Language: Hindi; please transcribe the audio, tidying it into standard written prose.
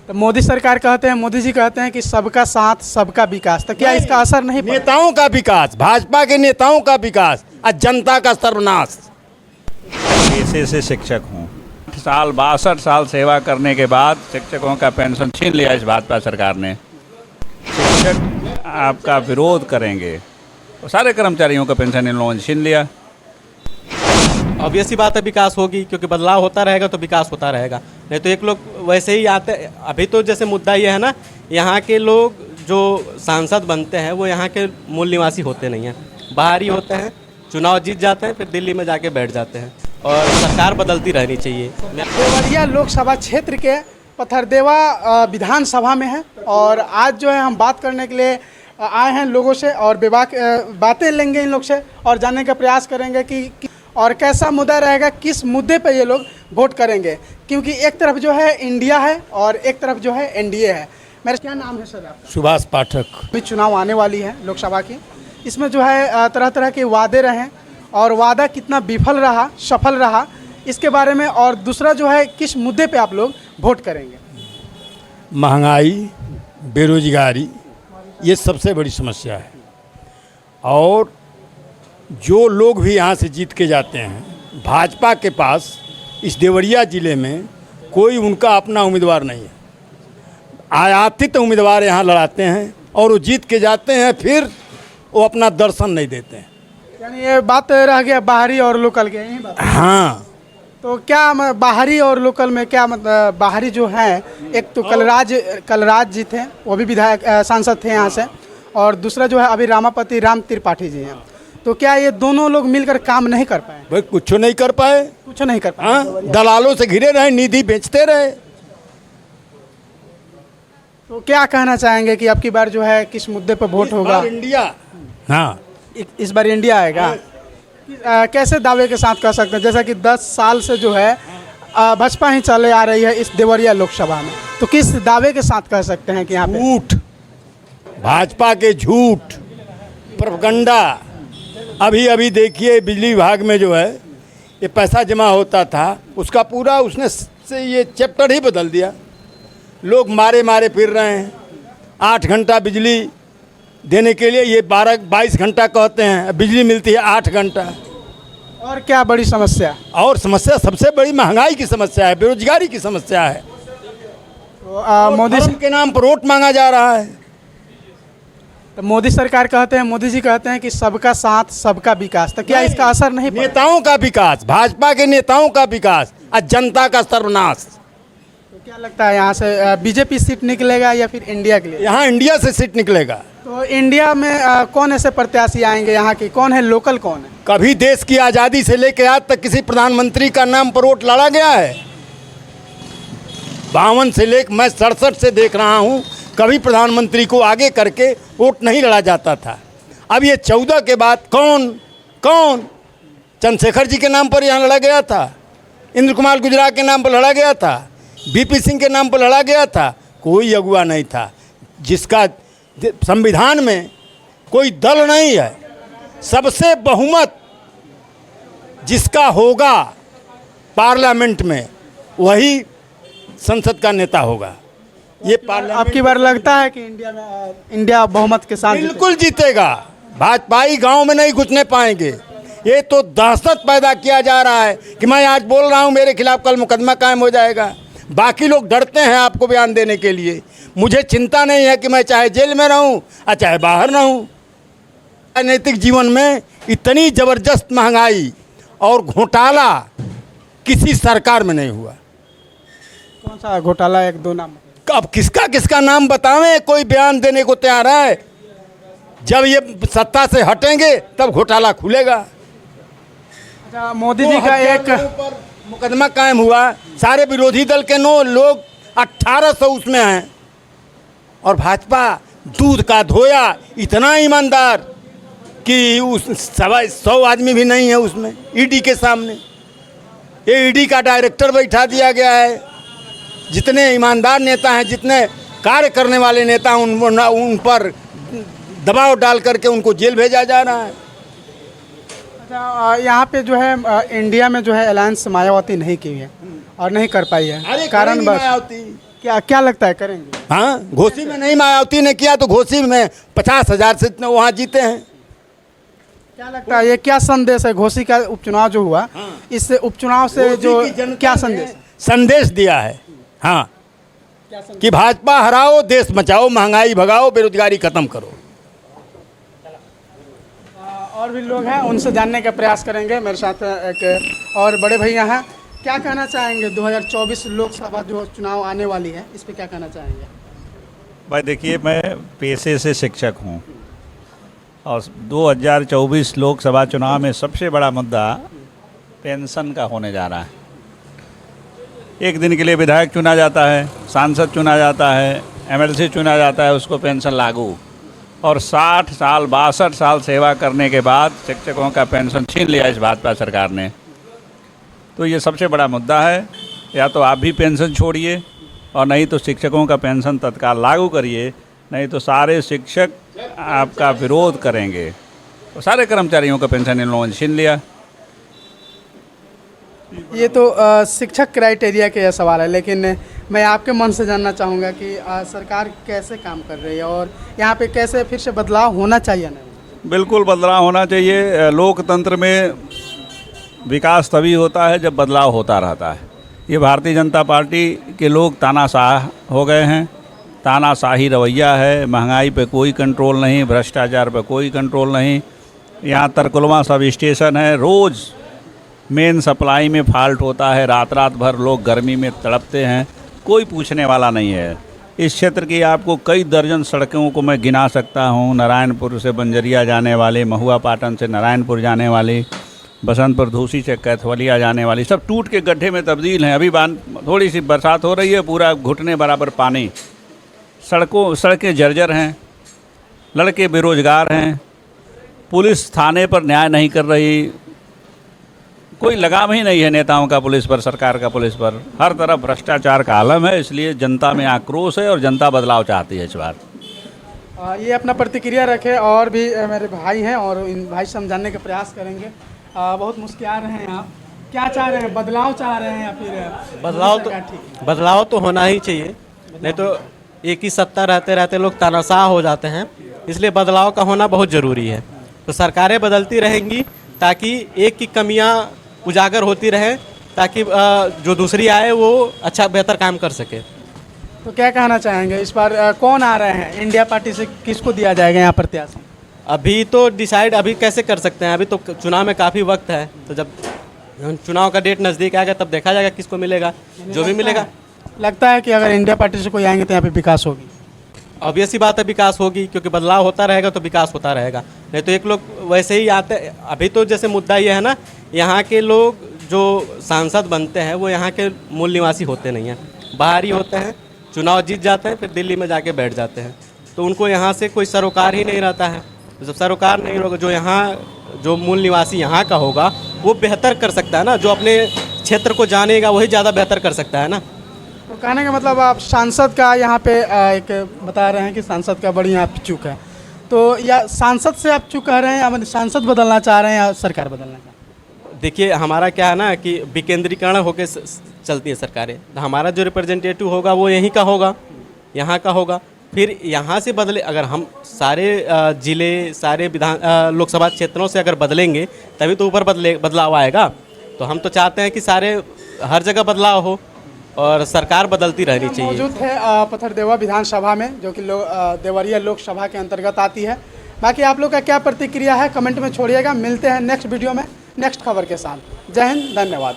तो मोदी सरकार कहते हैं, मोदी जी कहते हैं कि सबका साथ सबका विकास, तो क्या इसका असर नहीं पड़ा? नेताओं का विकास, भाजपा के नेताओं का विकास और जनता का सर्वनाश। पेशे से शिक्षक हूँ। 62 साल सेवा करने के बाद शिक्षकों का पेंशन छीन लिया इस भाजपा सरकार ने। शिक्षक आपका विरोध करेंगे तो सारे कर्मचारियों का पेंशन इन लोगों ने छीन लिया। ऑब्वियस सी बात है, विकास होगी, क्योंकि बदलाव होता रहेगा तो विकास होता रहेगा। नहीं तो एक लोग वैसे ही आते। अभी तो जैसे मुद्दा ये है ना, यहाँ के लोग जो सांसद बनते हैं वो यहाँ के मूल निवासी होते नहीं हैं, बाहरी होते हैं, चुनाव जीत जाते हैं, फिर दिल्ली में जाके बैठ जाते हैं, और सरकार बदलती रहनी चाहिए। देवरिया लोकसभा क्षेत्र के पथरदेवा विधानसभा में है, और आज जो है हम बात करने के लिए आए हैं लोगों से, और बातें लेंगे इन लोग से और जानने का प्रयास करेंगे कि और कैसा मुद्दा रहेगा, किस मुद्दे पे ये लोग वोट करेंगे, क्योंकि एक तरफ जो है इंडिया है और एक तरफ जो है एनडीए है। मेरा क्या नाम है सर आपका? सुभाष पाठक। अभी चुनाव आने वाली है लोकसभा की, इसमें जो है तरह तरह के वादे रहे, और वादा कितना विफल रहा, सफल रहा, इसके बारे में, और दूसरा जो है किस मुद्दे पे आप लोग वोट करेंगे? महंगाई, बेरोजगारी, ये सबसे बड़ी समस्या है। और जो लोग भी यहाँ से जीत के जाते हैं, भाजपा के पास इस देवरिया ज़िले में कोई उनका अपना उम्मीदवार नहीं है। आयातित उम्मीदवार यहाँ लड़ाते हैं और वो जीत के जाते हैं, फिर वो अपना दर्शन नहीं देते हैं। यानी ये बात रह गया बाहरी और लोकल के, यही बात? हाँ। तो क्या बाहरी और लोकल में क्या मतलब? बाहरी जो है, एक तो कलराज जी थे, वो भी विधायक सांसद थे यहाँ से, और दूसरा जो है अभी रामापति राम त्रिपाठी जी हैं। तो क्या ये दोनों लोग मिलकर काम नहीं कर पाए? भाई कुछ नहीं कर पाए, कुछ नहीं कर पाए। हाँ, दलालों से घिरे रहे, निधि बेचते रहे। तो क्या कहना चाहेंगे कि अब की बार जो है किस मुद्दे पर वोट होगा? इंडिया, हाँ, इस बार इंडिया आएगा। कैसे दावे के साथ कह सकते हैं, जैसा कि 10 साल से जो है भाजपा ही चले आ रही है इस देवरिया लोकसभा में, तो किस दावे के साथ कह सकते हैं कि यहाँ पे? झूठ, भाजपा के झूठ, प्रोपगंडा। अभी देखिए बिजली विभाग में जो है ये पैसा जमा होता था, उसका पूरा उसने से ये चैप्टर ही बदल दिया। लोग मारे फिर रहे हैं। 8 घंटा बिजली देने के लिए ये 22 घंटा कहते हैं, बिजली मिलती है 8 घंटा। और क्या बड़ी समस्या? और समस्या सबसे बड़ी महंगाई की समस्या है, बेरोजगारी की समस्या है। तो मोदी के नाम पर वोट मांगा जा रहा है। तो मोदी सरकार कहते हैं, मोदी जी कहते हैं कि सबका साथ सबका विकास, तो क्या इसका असर नहीं पड़ा? नेताओं का विकास, भाजपा के नेताओं का विकास और जनता का सर्वनाश। तो क्या लगता है यहाँ से बीजेपी सीट निकलेगा या फिर इंडिया के लिए? यहाँ इंडिया से सीट निकलेगा। तो इंडिया में कौन ऐसे प्रत्याशी आएंगे यहाँ के? कौन है लोकल, कौन है? कभी देश की आज़ादी से लेकर आज तक किसी प्रधानमंत्री का नाम पर वोट लड़ा गया है? 52 से लेकर मैं 67 से देख रहा हूँ, कभी प्रधानमंत्री को आगे करके वोट नहीं लड़ा जाता था। अब ये 14 के बाद कौन चंद्रशेखर जी के नाम पर यहाँ लड़ा गया था, इंद्र कुमार गुजराल के नाम पर लड़ा गया था, बीपी सिंह के नाम पर लड़ा गया था। कोई अगुवा नहीं था जिसका संविधान में कोई दल नहीं है। सबसे बहुमत जिसका होगा पार्लियामेंट में, वही संसद का नेता होगा। ये आपकी बार लगता है कि इंडिया बहुमत के साथ बिल्कुल जीतेगा। भाजपाई गांव में नहीं घुसने पाएंगे। ये तो दहशत पैदा किया जा रहा है कि मैं आज बोल रहा हूं, मेरे खिलाफ कल मुकदमा कायम हो जाएगा। बाकी लोग डरते हैं आपको बयान देने के लिए। मुझे चिंता नहीं है कि मैं चाहे जेल में रहूं और चाहे बाहर रहूं। राजनीतिक जीवन में इतनी ज़बरदस्त महंगाई और घोटाला किसी सरकार में नहीं हुआ। कौन सा घोटाला? 1-2 नाम। अब किसका नाम बतावें? कोई बयान देने को तैयार है? जब ये सत्ता से हटेंगे तब घोटाला खुलेगा। अच्छा, मोदी जी का एक मुकदमा कायम हुआ, सारे विरोधी दल के 9 लोग 1800 उसमें हैं, और भाजपा दूध का धोया इतना ईमानदार कि उस 100 आदमी भी नहीं है उसमें ईडी के सामने। ये ईडी का डायरेक्टर बैठा दिया गया है। जितने ईमानदार नेता हैं, जितने कार्य करने वाले नेता हैं, उन पर दबाव डाल करके उनको जेल भेजा जा रहा है। अच्छा, यहाँ पे जो है इंडिया में जो है अलायंस मायावती नहीं की है और नहीं कर पाई है। कारण बस क्या क्या लगता है करेंगे? हाँ, घोसी में नहीं मायावती ने किया तो घोसी में 50,000 से वहाँ जीते हैं। क्या लगता है ये क्या संदेश है घोसी का उपचुनाव जो हुआ, इस उपचुनाव से जो घोसी की जनता क्या ने संदेश? संदेश दिया है, हाँ, कि भाजपा हराओ, देश बचाओ, महंगाई भगाओ, बेरोजगारी खत्म करो। और भी लोग हैं, उनसे जानने का प्रयास करेंगे। मेरे साथ एक और बड़े भैया हैं, क्या कहना चाहेंगे 2024 लोकसभा जो चुनाव आने वाली है, इस पे क्या कहना चाहेंगे? भाई देखिए, मैं पेशे से शिक्षक हूँ और 2024 लोकसभा चुनाव में सबसे बड़ा मुद्दा पेंशन का होने जा रहा है। एक दिन के लिए विधायक चुना जाता है, सांसद चुना जाता है, एमएलसी चुना जाता है, उसको पेंशन लागू, और 60 साल 62 साल सेवा करने के बाद शिक्षकों का पेंशन छीन लिया इस भाजपा सरकार ने। तो ये सबसे बड़ा मुद्दा है। या तो आप भी पेंशन छोड़िए और नहीं तो शिक्षकों का पेंशन तत्काल लागू करिए, नहीं तो सारे शिक्षक आपका विरोध करेंगे। तो सारे कर्मचारियों का पेंशन इन लोगों ने छीन लिया। ये तो शिक्षक क्राइटेरिया के यह सवाल है, लेकिन मैं आपके मन से जानना चाहूँगा कि सरकार कैसे काम कर रही है और यहाँ पे कैसे फिर से बदलाव होना चाहिए ना? बिल्कुल बदलाव होना चाहिए। लोकतंत्र में विकास तभी होता है जब बदलाव होता रहता है। ये भारतीय जनता पार्टी के लोग तानाशाह हो गए हैं, तानाशाही रवैया है, महंगाई पे कोई कंट्रोल नहीं, भ्रष्टाचार पे कोई कंट्रोल नहीं। यहाँ तरकुलवा सब स्टेशन है, रोज़ मेन सप्लाई में फॉल्ट होता है, रात रात भर लोग गर्मी में तड़पते हैं, कोई पूछने वाला नहीं है। इस क्षेत्र की आपको कई दर्जन सड़कों को मैं गिना सकता हूँ। नारायणपुर से बंजरिया जाने वाली, महुआ पाटन से नारायणपुर जाने वाली, बसंतपुर धूसी से कैथवलिया जाने वाली, सब टूट के गड्ढे में तब्दील हैं। अभी थोड़ी सी बरसात हो रही है, पूरा घुटने बराबर पानी, सड़कें जर्जर हैं, लड़के बेरोजगार हैं, पुलिस थाने पर न्याय नहीं कर रही, कोई लगाम ही नहीं है नेताओं का पुलिस पर, सरकार का पुलिस पर। हर तरफ भ्रष्टाचार का आलम है, इसलिए जनता में आक्रोश है और जनता बदलाव चाहती है इस बार। ये अपना प्रतिक्रिया रखे और भी मेरे भाई हैं और इन भाई से हम जानने का प्रयास करेंगे। बहुत मुस्कुरा रहे हैं आप, क्या चाह रहे हैं? बदलाव चाह रहे हैं या फिर बदलाव तो होना ही चाहिए, नहीं तो एक ही सत्ता रहते रहते लोग तानाशाह हो जाते हैं। इसलिए बदलाव का होना बहुत ज़रूरी है। तो सरकारें बदलती रहेंगी ताकि एक की कमियां उजागर होती रहे, ताकि जो दूसरी आए वो अच्छा बेहतर काम कर सके। तो क्या कहना चाहेंगे इस बार कौन आ रहे हैं? इंडिया पार्टी से किसको दिया जाएगा यहाँ प्रत्याशी? अभी तो डिसाइड अभी कैसे कर सकते हैं, अभी तो चुनाव में काफ़ी वक्त है। तो जब चुनाव का डेट नज़दीक आएगा तब देखा जाएगा किसको मिलेगा, जो भी मिलेगा। लगता है कि अगर इंडिया पार्टी से कोई आएंगे तो यहाँ पे विकास होगी। ऑब्वियस ही बात है, विकास होगी, क्योंकि बदलाव होता रहेगा तो विकास होता रहेगा। नहीं तो एक लोग वैसे ही आते। अभी तो जैसे मुद्दा ये है ना, यहाँ के लोग जो सांसद बनते हैं वो यहाँ के मूल निवासी होते नहीं हैं, बाहरी होते हैं, चुनाव जीत जाते हैं, फिर दिल्ली में जाके बैठ जाते हैं। तो उनको यहाँ से कोई सरोकार ही नहीं रहता है। तो जब सरोकार नहीं होगा, जो मूल निवासी यहाँ का होगा वो बेहतर कर सकता है ना, जो अपने क्षेत्र को जानेगा वही ज़्यादा बेहतर कर सकता है ना। तो कहने का मतलब आप सांसद का यहाँ पे एक बता रहे हैं कि सांसद का बड़ी यहाँ चूक है, तो या सांसद से आप चूक कह रहे हैं या सांसद बदलना चाह रहे हैं या सरकार बदलना चाह रहे हैं? देखिए, हमारा क्या है ना कि विकेंद्रीकरण होकर चलती है सरकारें। तो हमारा जो रिप्रेजेंटेटिव होगा वो यहीं का होगा, यहाँ का होगा। फिर यहाँ से बदले, अगर हम सारे ज़िले, सारे लोकसभा क्षेत्रों से अगर बदलेंगे तभी तो ऊपर बदलाव आएगा। तो हम तो चाहते हैं कि सारे हर जगह बदलाव हो और सरकार बदलती रहनी चाहिए। मौजूद है पथरदेवा विधानसभा में, जो कि देवरिया लोकसभा के अंतर्गत आती है। बाकी आप लोग का क्या प्रतिक्रिया है कमेंट में छोड़िएगा। मिलते हैं नेक्स्ट वीडियो में नेक्स्ट खबर के साथ। जय हिंद, धन्यवाद।